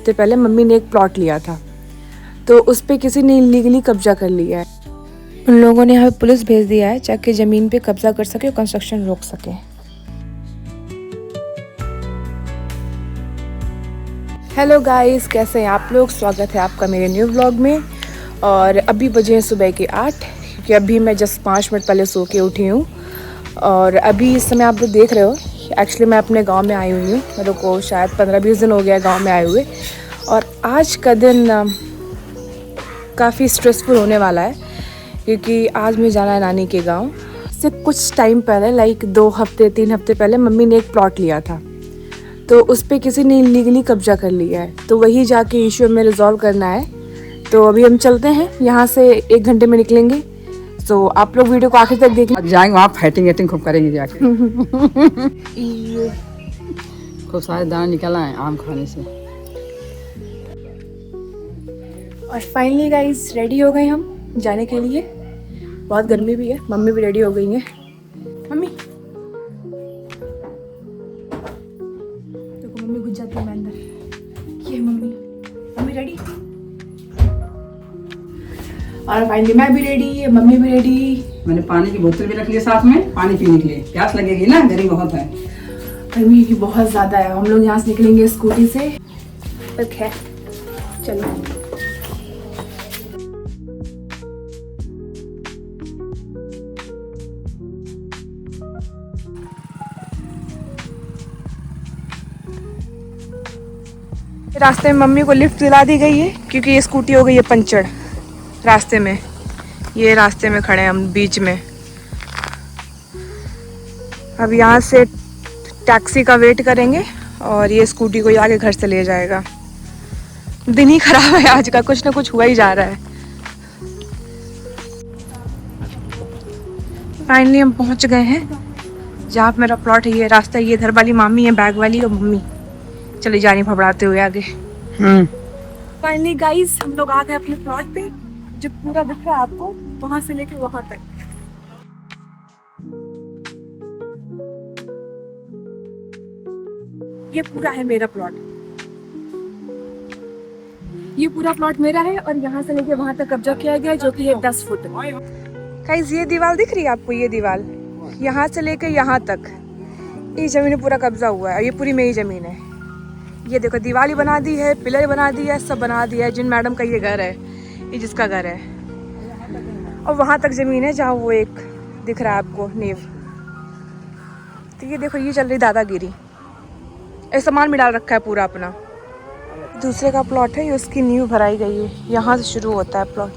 हफ्ते पहले मम्मी ने एक प्लॉट लिया था, तो उस पे किसी ने इलीगली कब्जा कर लिया है। उन लोगों ने हमें पुलिस भेज दिया है ताकि ज़मीन पे कब्जा कर सके और कंस्ट्रक्शन रोक सके। हेलो गाइस, कैसे हैं आप लोग? स्वागत है आपका मेरे न्यू व्लॉग में। और अभी बजे हैं सुबह के 8, क्योंकि अभी मैं जस्ट 5 मिनट पहले सो के उठी हूँ। और अभी इस समय आप लोग देख रहे हो, एक्चुअली मैं अपने गांव में आई हुई हूँ। मेरे को शायद 15-20 दिन हो गया गांव में आए हुए। और आज का दिन काफ़ी स्ट्रेसफुल होने वाला है, क्योंकि आज मुझे जाना है नानी के गांव। इससे कुछ टाइम पहले, लाइक 2-3 हफ्ते पहले, मम्मी ने एक प्लॉट लिया था, तो उस पर किसी ने इलीगली कब्जा कर लिया है। तो वही जाके इशू में रिजॉल्व करना है। तो अभी हम चलते हैं, यहाँ से 1 घंटे में निकलेंगे। तो आप लोग वीडियो को आखिर तक देखें। जाएंगे वहाँ फाइटिंग खूब करेंगे जाके। खूब सारे दाने निकल आए आम खाने से। और फाइनली गाइस रेडी हो गए हम जाने के लिए। बहुत गर्मी भी है, मम्मी भी रेडी हो गई है। मम्मी देखो, मम्मी घुस जाती है मैं अंदर। ये मम्मी रेडी। और फाइनली मैं भी रेडी है, मम्मी भी रेडी। मैंने पानी की बोतल भी रख ली साथ में, पानी पीने के लिए। प्यास लगेगी ना, गर्मी बहुत है। गर्मी भी बहुत ज्यादा है। हम लोग यहाँ से निकलेंगे स्कूटी से। है चलो। रास्ते में मम्मी को लिफ्ट दिला दी गई है, क्योंकि ये स्कूटी हो गई है पंचर रास्ते में। ये रास्ते में खड़े हैं हम बीच में। अब यहाँ से टैक्सी का वेट करेंगे और ये स्कूटी को आगे घर से ले जाएगा। दिन ही खराब है आज का, कुछ ना कुछ हुआ ही जा रहा है। फाइनली हम पहुँच गए हैं जहाँ पे मेरा प्लॉट है। ये रास्ता, ये इधर वाली मामी है, बैग वाली, और मम्मी चली जा रही फबड़ाते हुए आगे। फाइनली गाइस हम लोग आ गए अपने प्लॉट पे, जो पूरा दिख रहा है आपको, वहां से लेके वहां तक। ये पूरा है मेरा प्लॉट। ये पूरा प्लॉट मेरा है और यहाँ से लेके वहां तक कब्जा किया गया है, जो कि है 10 फुट। गाइस ये दीवार दिख रही है आपको? ये दीवार यहाँ से लेके यहाँ तक, ये जमीन पूरा कब्जा हुआ है। ये पूरी मेरी जमीन है। ये देखो, दीवाली बना दी है, पिलर बना दी है, सब बना दिया है। जिन मैडम का ये घर है, ये जिसका घर है। और वहाँ तक ज़मीन है जहाँ वो एक दिख रहा है आपको नींव। तो ये देखो, ये चल रही दादागिरी। ये सामान भी डाल रखा है पूरा अपना। दूसरे का प्लॉट है, ये उसकी नींव भराई गई है। यहाँ से शुरू होता है प्लॉट।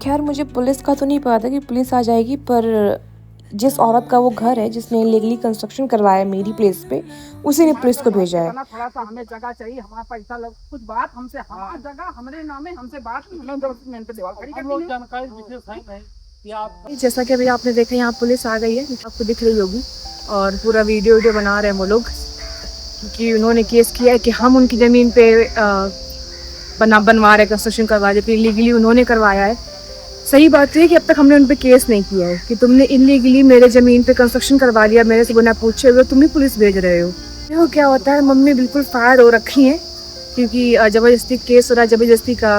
खैर मुझे पुलिस का तो नहीं पता था कि पुलिस आ जाएगी, पर जिस औरत का वो घर है, जिसने इलीगली कंस्ट्रक्शन करवाया मेरी प्लेस पे, उसी ने पुलिस को भेजा है। थोड़ा सा हमें जगह चाहिए, हमारा पैसा लग कुछ बात हमसे, हमारी जगह हमारे नाम है, हमसे बात नहीं। जैसा कि अभी आपने देखा, यहाँ पुलिस आ गई है, आपको दिख रही होगी। और पूरा वीडियो बना रहे हैं वो लोग, क्योंकि उन्होंने केस किया है कि हम उनकी ज़मीन पे बनवा रहे, कंस्ट्रक्शन करवा रहे, फिर इलीगली उन्होंने करवाया है। सही बात है कि अब तक हमने उन पे केस नहीं किया है कि तुमने इलीगली मेरे ज़मीन पे कंस्ट्रक्शन करवा लिया, मेरे से बिना पूछे हुए तुम ही पुलिस भेज रहे हो। देखो क्या होता है, मम्मी बिल्कुल फायर हो रखी हैं, क्योंकि ज़बरदस्ती केस हो रहा है। ज़बरदस्ती का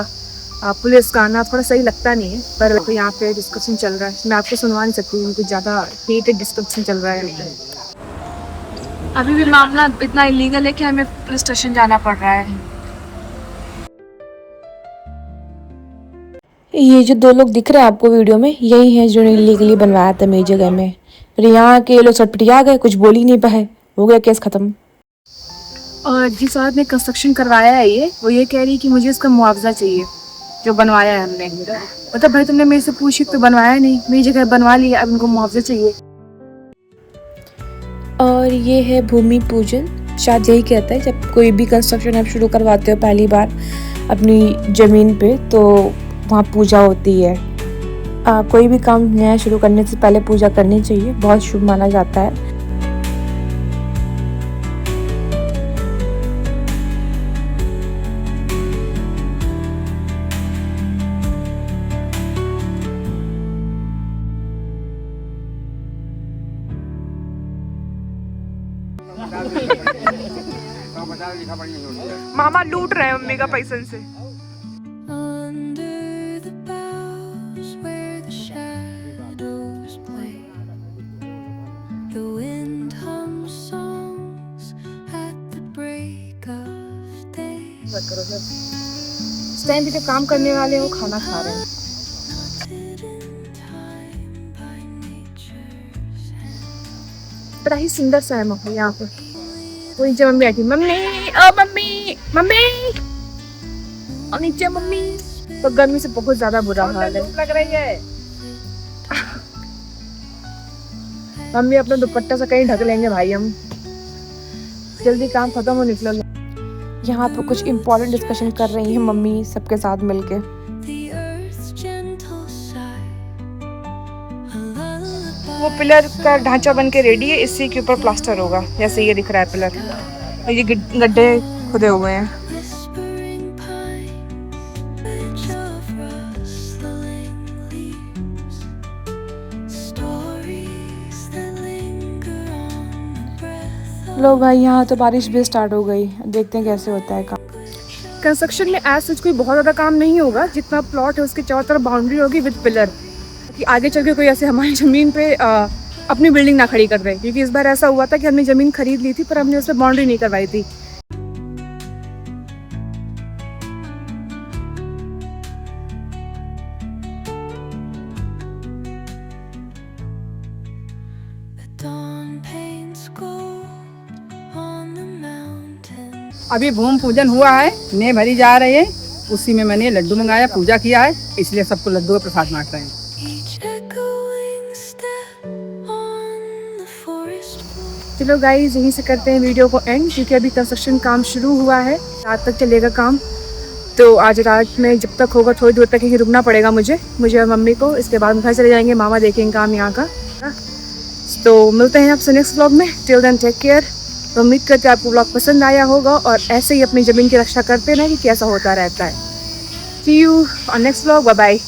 पुलिस का आना थोड़ा सही लगता नहीं है। पर तो यहाँ पे डिस्कशन चल रहा है, मैं आपको सुनवा नहीं सकती, कुछ ज़्यादा हीटेड डिस्कशन चल रहा है। अभी भी मामला इतना इलीगल है कि हमें पुलिस स्टेशन जाना पड़ रहा है। ये जो 2 लोग दिख रहे हैं आपको वीडियो में, यही है जिन्होंने इलीगली बनवाया था मेरी जगह में। फिर यहाँ के लोग सटपटिया गए, कुछ बोल ही नहीं पाए, हो गया केस खत्म। और जिस औरत ने कंस्ट्रक्शन करवाया है वो ये कह रही है कि मुझे इसका मुआवजा चाहिए जो बनवाया है हमने। मतलब भाई तुमने मेरे से पूछी तो बनवाया नहीं, मेरी जगह बनवा लिया, अब उनको मुआवजा चाहिए। और ये है भूमि पूजन। शायद यही कहता है जब कोई भी कंस्ट्रक्शन आप शुरू करवाते हो पहली बार अपनी ज़मीन पे, तो वहाँ पूजा होती है। कोई भी काम नया शुरू करने से पहले पूजा करनी चाहिए, बहुत शुभ माना जाता है। मामा लूट रहे हैं मम्मी का पैसन से। Under the boughs where the shadows play, the wind hums songs at the break of day. इस टाइम भी जो काम करने वाले हैं वो खाना खा रहे हैं। Hidden time by nature's hand. बड़ा ही सुंदर सा है माहौल यहाँ पे। वो नीचे मम्मी बैठी, मम्मी ओ मम्मी मम्मी और नीचे मम्मी। तो गर्मी से बहुत ज्यादा बुरा हाल है। लग रही है। मम्मी अपना दुपट्टा से कहीं ढक लेंगे भाई हम। जल्दी काम खत्म हो निकलो। यहाँ पे कुछ इम्पोर्टेंट डिस्कशन कर रही हैं मम्मी सबके साथ मिलके। The earth's gentle sigh, a lullaby. वो पिलर का ढांचा बन के रेडी है, इसी के ऊपर प्लास्टर होगा। जैसे ये दिख रहा है पिलर, और ये गड्ढे खुदे हुए हैं। Whispering pine, edge of rustling leaves, stories that linger on the breath of लो भाई यहाँ तो बारिश भी स्टार्ट हो गई। देखते हैं कैसे होता है काम। कंस्ट्रक्शन में एज सच कोई बहुत ज़्यादा काम नहीं होगा। जितना प्लॉट है उसके चारों तरफ बाउंड्री होगी विद पिलर, कि आगे चल के कोई ऐसे हमारी ज़मीन पे अपनी बिल्डिंग ना खड़ी कर दे। क्योंकि इस बार ऐसा हुआ था कि हमने ज़मीन खरीद ली थी पर हमने उस पर बाउंड्री नहीं करवाई थी। the dawn paints gold on the mountains. अभी भूमि पूजन हुआ है, ने भरी जा रही है। उसी में मैंने लड्डू मंगाया, पूजा किया है, इसलिए सबको लड्डू का प्रसाद बांट रहे हैं। Each echoing step on the forest wall. चलो गाइस यहीं से करते हैं वीडियो को एंड, क्योंकि अभी कंस्ट्रक्शन काम शुरू हुआ है। रात तक चलेगा काम, तो आज रात में जब तक होगा थोड़ी देर तक यहीं रुकना पड़ेगा मुझे और मम्मी को। इसके बाद घर चले जाएंगे, मामा देखेंगे काम यहाँ का। तो मिलते हैं आपसे नेक्स्ट व्लॉग में। Till then take care. तो उम्मीद करते हैं आपको व्लॉग पसंद आया होगा और ऐसे ही अपनी ज़मीन की रक्षा करते रहें कि कैसा होता रहता है। See you on next vlog. Bye bye.